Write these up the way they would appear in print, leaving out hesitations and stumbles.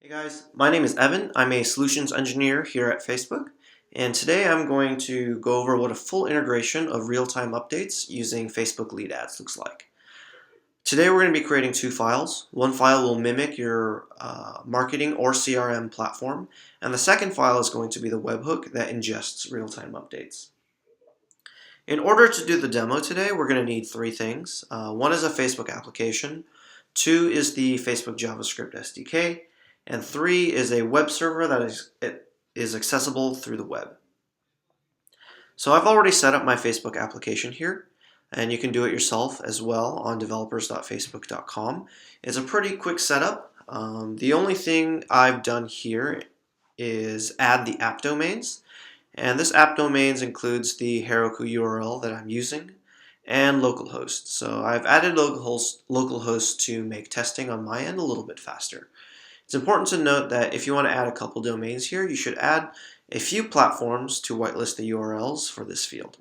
Hey guys, my name is Evan. I'm a solutions engineer here at Facebook, and today I'm going to go over what a full integration of real-time updates using Facebook lead ads looks like. Today we're going to be creating two files. One file will mimic your marketing or CRM platform, and the second file is going to be the webhook that ingests real-time updates. In order to do the demo today, we're going to need three things. One is a Facebook application, two is the Facebook JavaScript SDK, and three is a web server that is accessible through the web. So I've already set up my Facebook application here, and you can do it yourself as well on developers.facebook.com. It's a pretty quick setup. The only thing I've done here is add the app domains, and this app domains includes the Heroku URL that I'm using and localhost. So I've added localhost to make testing on my end a little bit faster. It's important to note that if you want to add a couple domains here, you should add a few platforms to whitelist the URLs for this field.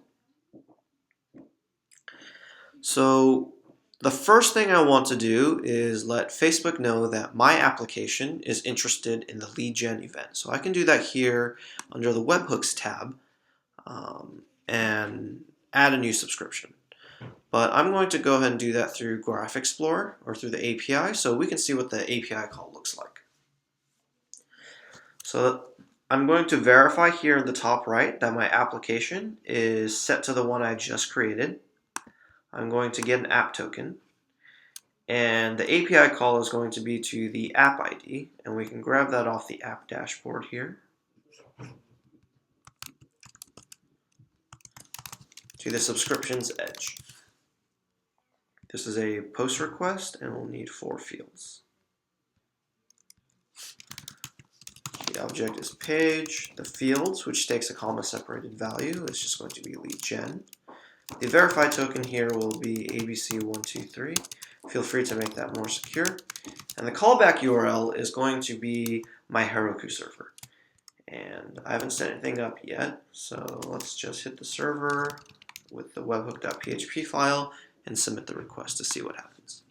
So the first thing I want to do is let Facebook know that my application is interested in the lead gen event. So I can do that here under the webhooks tab and add a new subscription. But I'm going to go ahead and do that through Graph Explorer or through the API so we can see what the API call looks like. So I'm going to verify here in the top right that my application is set to the one I just created. I'm going to get an app token, and the API call is going to be to the app ID, and we can grab that off the app dashboard here to the subscriptions edge. This is a post request, and we'll need 4 fields. The object is page. The fields, which takes a comma separated value, is just going to be lead gen. The verified token here will be ABC123. Feel free to make that more secure. And the callback URL is going to be my Heroku server. And I haven't set anything up yet, so let's just hit the server with the webhook.php file and submit the request to see what happens.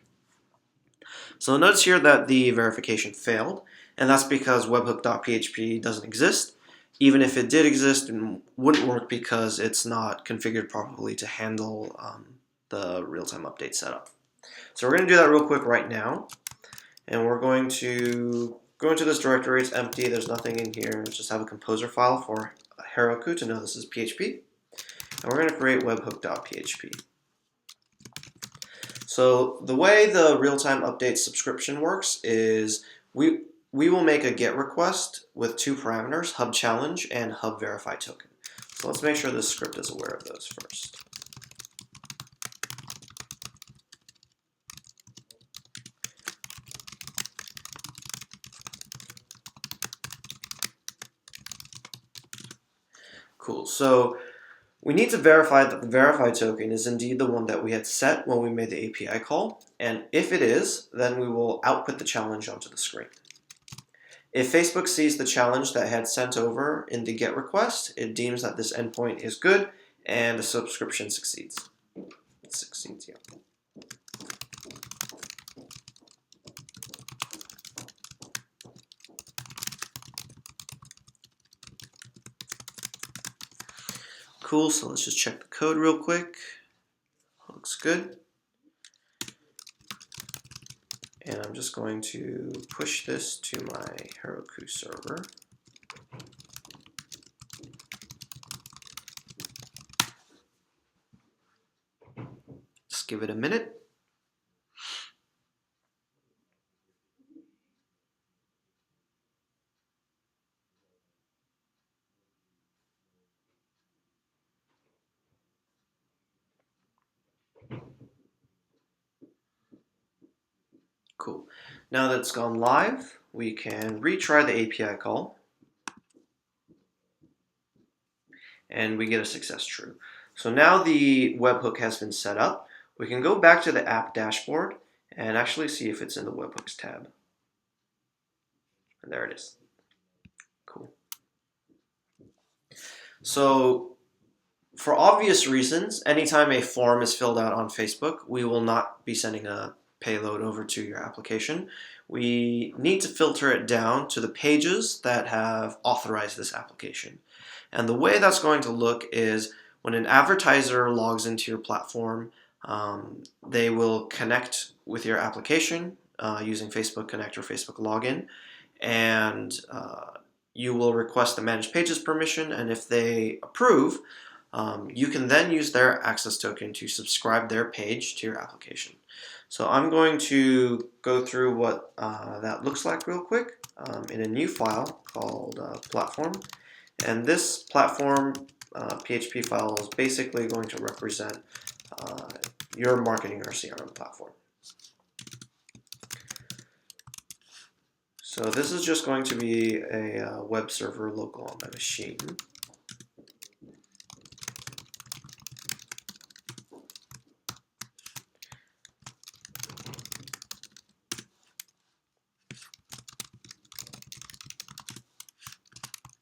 So notice here that the verification failed, and that's because webhook.php doesn't exist. Even if it did exist, it wouldn't work because it's not configured properly to handle the real-time update setup. So we're going to do that real quick right now, and we're going to go into this directory. It's empty. There's nothing in here. Let's just have a composer file for Heroku to know this is PHP, and we're going to create webhook.php. So the way the real-time update subscription works is we will make a GET request with 2 parameters, hub challenge and hub verify token. So let's make sure this script is aware of those first. Cool. So we need to verify that the verify token is indeed the one that we had set when we made the API call. And if it is, then we will output the challenge onto the screen. If Facebook sees the challenge that I had sent over in the GET request, it deems that this endpoint is good and the subscription succeeds. It succeeds, yeah. Cool, so let's just check the code real quick. Looks good. And I'm just going to push this to my Heroku server. Just give it a minute. Cool. Now that it's gone live, we can retry the API call. And we get a success true. So now the webhook has been set up. We can go back to the app dashboard and actually see if it's in the webhooks tab. And there it is. Cool. So for obvious reasons, anytime a form is filled out on Facebook, we will not be sending a payload over to your application, we need to filter it down to the pages that have authorized this application. And the way that's going to look is when an advertiser logs into your platform, they will connect with your application using Facebook Connect or Facebook Login, and you will request the Manage Pages permission, and if they approve, you can then use their access token to subscribe their page to your application. So I'm going to go through what that looks like real quick in a new file called platform. And this platform PHP file is basically going to represent your marketing or CRM platform. So this is just going to be a web server local on my machine.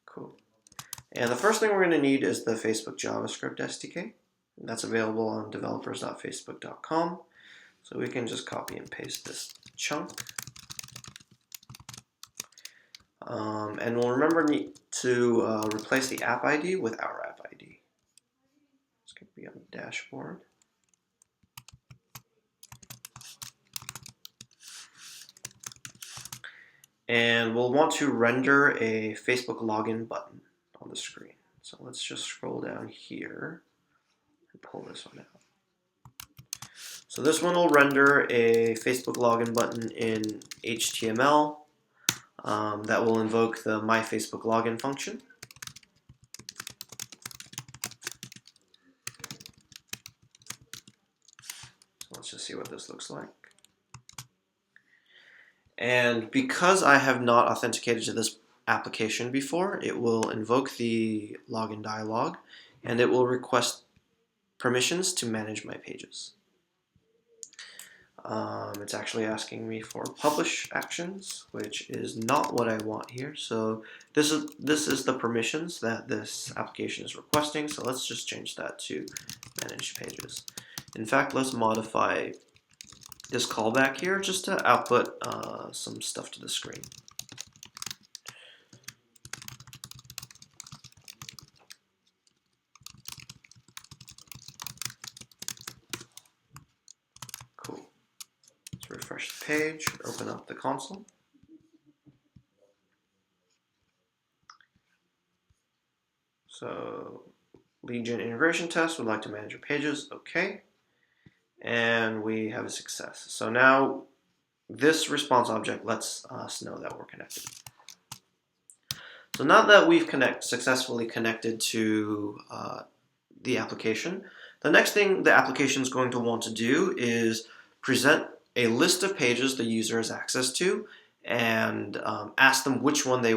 Cool. And the first thing we're going to need is the Facebook JavaScript SDK. And that's available on developers.facebook.com. So we can just copy and paste this chunk. And we'll remember to replace the app ID with our app ID. It's going to be on the dashboard. And we'll want to render a Facebook login button on the screen. So let's just scroll down here and pull this one out. So this one will render a Facebook login button in HTML that will invoke the My Facebook Login function. So let's just see what this looks like. And because I have not authenticated to this application before, it will invoke the login dialog and it will request permissions to manage my pages. It's actually asking me for publish actions, which is not what I want here. So this is the permissions that this application is requesting. So let's just change that to manage pages. In fact, let's modify this callback here just to output some stuff to the screen. Cool. Let's refresh the page, open up the console. So lead gen integration test, would like to manage your pages, okay. And we have a success. So now this response object lets us know that we're connected. So now that we've successfully connected to the application, the next thing the application is going to want to do is present a list of pages the user has access to and ask them which ones they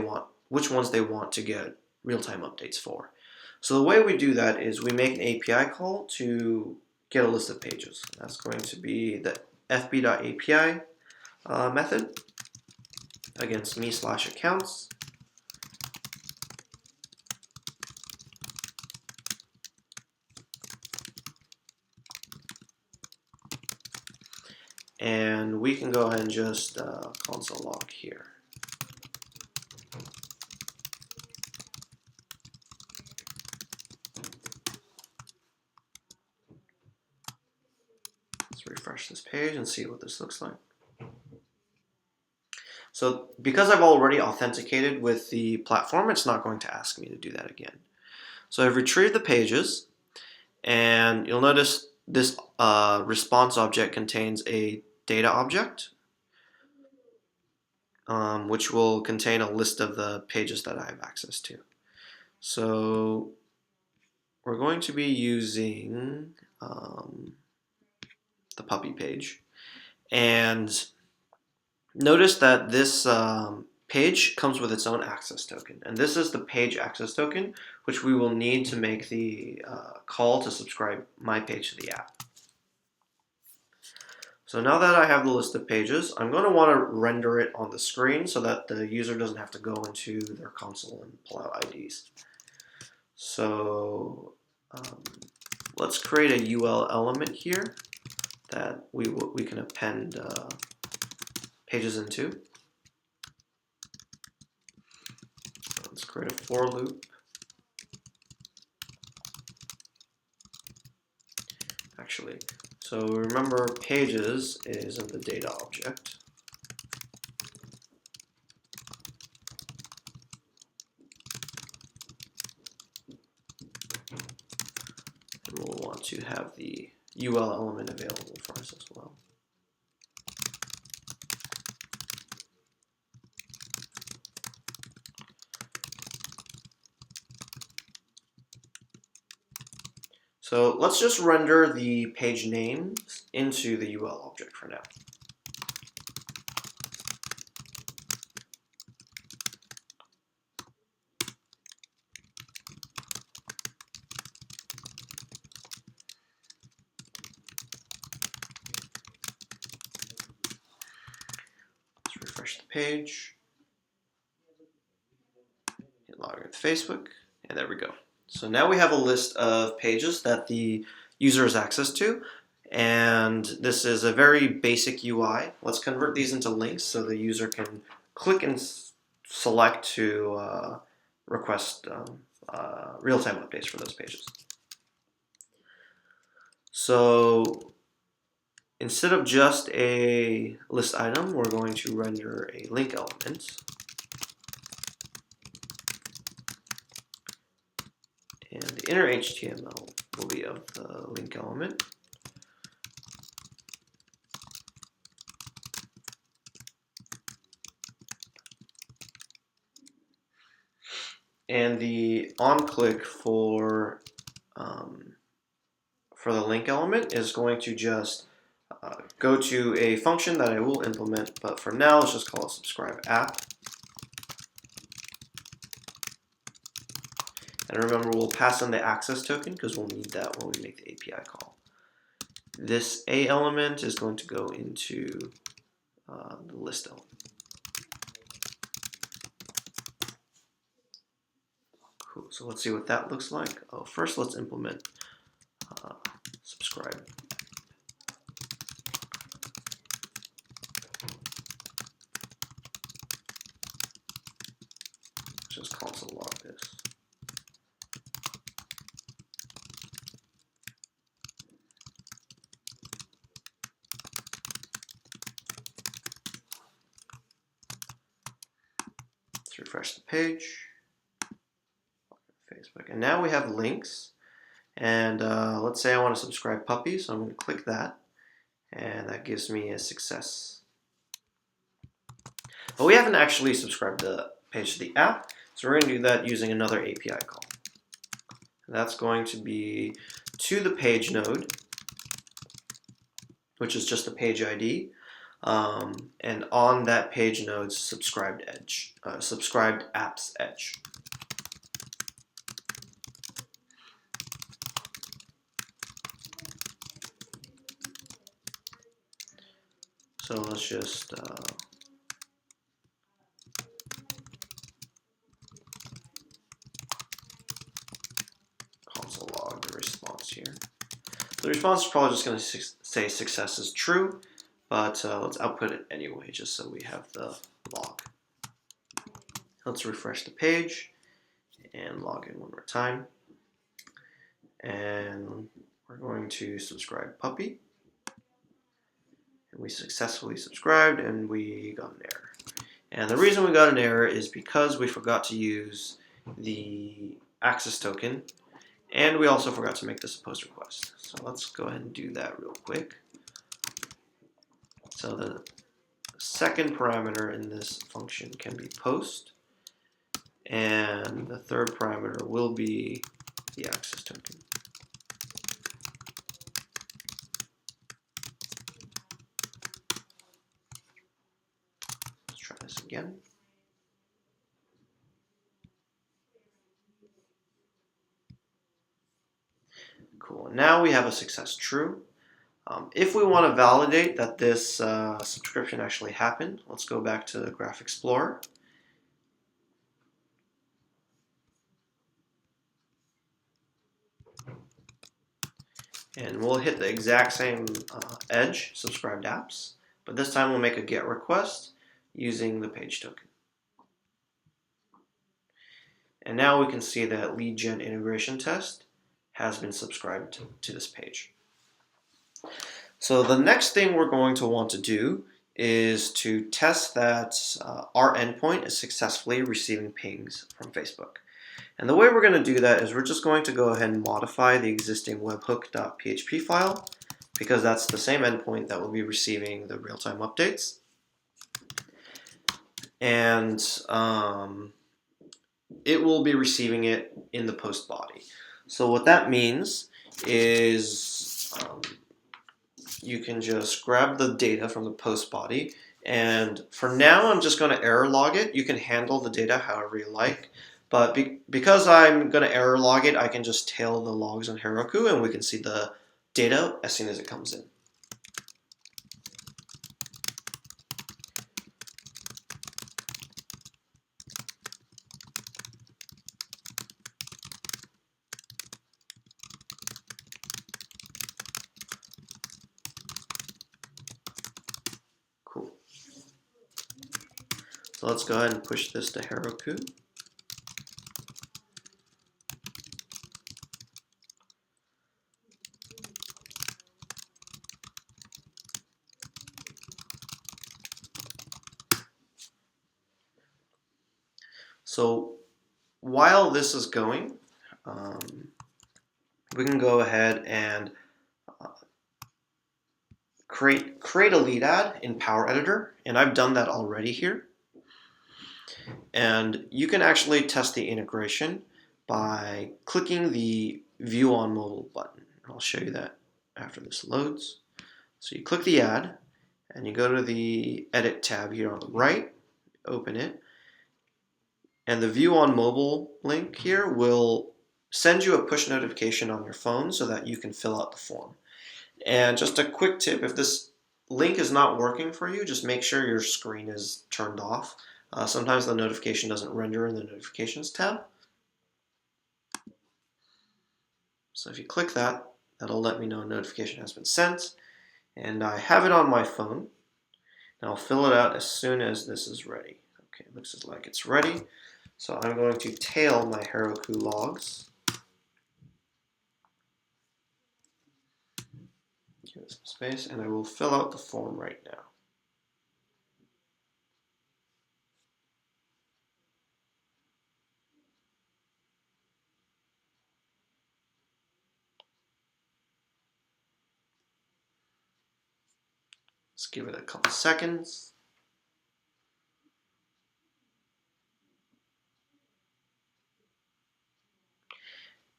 want to get real-time updates for. So the way we do that is we make an API call to get a list of pages. That's going to be the fb.api method against me/accounts. And we can go ahead and just console log here. Let's refresh this page and see what this looks like. So because I've already authenticated with the platform, it's not going to ask me to do that again. So I've retrieved the pages, and you'll notice this response object contains a data object, which will contain a list of the pages that I have access to. So we're going to be using the puppy page, and notice that this page comes with its own access token, and this is the page access token, which we will need to make the call to subscribe my page to the app. So now that I have the list of pages, I'm going to want to render it on the screen so that the user doesn't have to go into their console and pull out IDs. So let's create a UL element here that we can append pages into. Let's create a for loop. Actually, so remember pages is in the data object. And we'll want to have the UL element available for us as well. So let's just render the page names into the UL object for now. Let's refresh the page, hit login with Facebook, and there we go. So now we have a list of pages that the user has access to, and this is a very basic UI. Let's convert these into links so the user can click and select to request real-time updates for those pages. So instead of just a list item, we're going to render a link element. And the inner HTML will be of the link element. And the on-click for the link element is going to just go to a function that I will implement, but for now, let's just call it subscribe app. And remember, we'll pass in the access token because we'll need that when we make the API call. This A element is going to go into the list element. Cool. So let's see what that looks like. Oh, first let's implement subscribe. Just console log this. Let's refresh the page. Facebook. And now we have links. And let's say I want to subscribe puppy, so I'm going to click that. And that gives me a success. But we haven't actually subscribed the page to the app, so we're going to do that using another API call. And that's going to be to the page node, which is just the page ID, and on that page node's subscribed apps edge. So let's just console log the response here. The response is probably just going to say success is true, but let's output it anyway, just so we have the log. Let's refresh the page and log in one more time. And we're going to subscribe puppy. And we successfully subscribed and we got an error. And the reason we got an error is because we forgot to use the access token, and we also forgot to make this a post request. So let's go ahead and do that real quick. So the second parameter in this function can be post, and the third parameter will be the access token. Let's try this again. Cool. Now we have a success true. If we want to validate that this subscription actually happened, let's go back to the Graph Explorer. And we'll hit the exact same edge, subscribed apps, but this time we'll make a GET request using the page token. And now we can see that lead gen integration test has been subscribed to this page. So the next thing we're going to want to do is to test that our endpoint is successfully receiving pings from Facebook. And the way we're going to do that is we're just going to go ahead and modify the existing webhook.php file, because that's the same endpoint that will be receiving the real-time updates. And it will be receiving it in the post body. So what that means is you can just grab the data from the post body, and for now I'm just going to error log it. You can handle the data however you like, but because I'm going to error log it, I can just tail the logs on Heroku and we can see the data as soon as it comes in. Cool. So let's go ahead and push this to Heroku. So while this is going, we can go ahead and create a lead ad in Power Editor, and I've done that already here. And you can actually test the integration by clicking the View on Mobile button. I'll show you that after this loads. So you click the ad, and you go to the Edit tab here on the right, open it, and the View on Mobile link here will send you a push notification on your phone so that you can fill out the form. And just a quick tip, if this link is not working for you, just make sure your screen is turned off. Sometimes the notification doesn't render in the Notifications tab. So if you click that, that'll let me know a notification has been sent. And I have it on my phone. And I'll fill it out as soon as this is ready. Okay, it looks like it's ready. So I'm going to tail my Heroku logs. Give it some space, and I will fill out the form right now. Let's give it a couple seconds.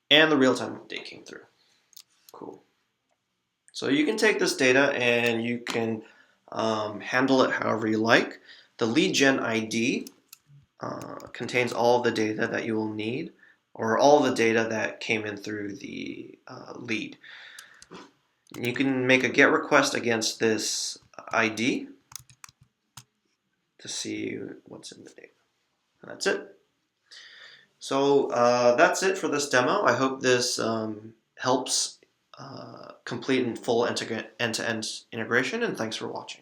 And the real-time update came through. Cool. So you can take this data and you can handle it however you like. The lead gen ID contains all of the data that you will need, or all the data that came in through the lead. You can make a GET request against this ID to see what's in the data. And that's it. So that's it for this demo. I hope this helps complete and full end-to-end integration, and thanks for watching.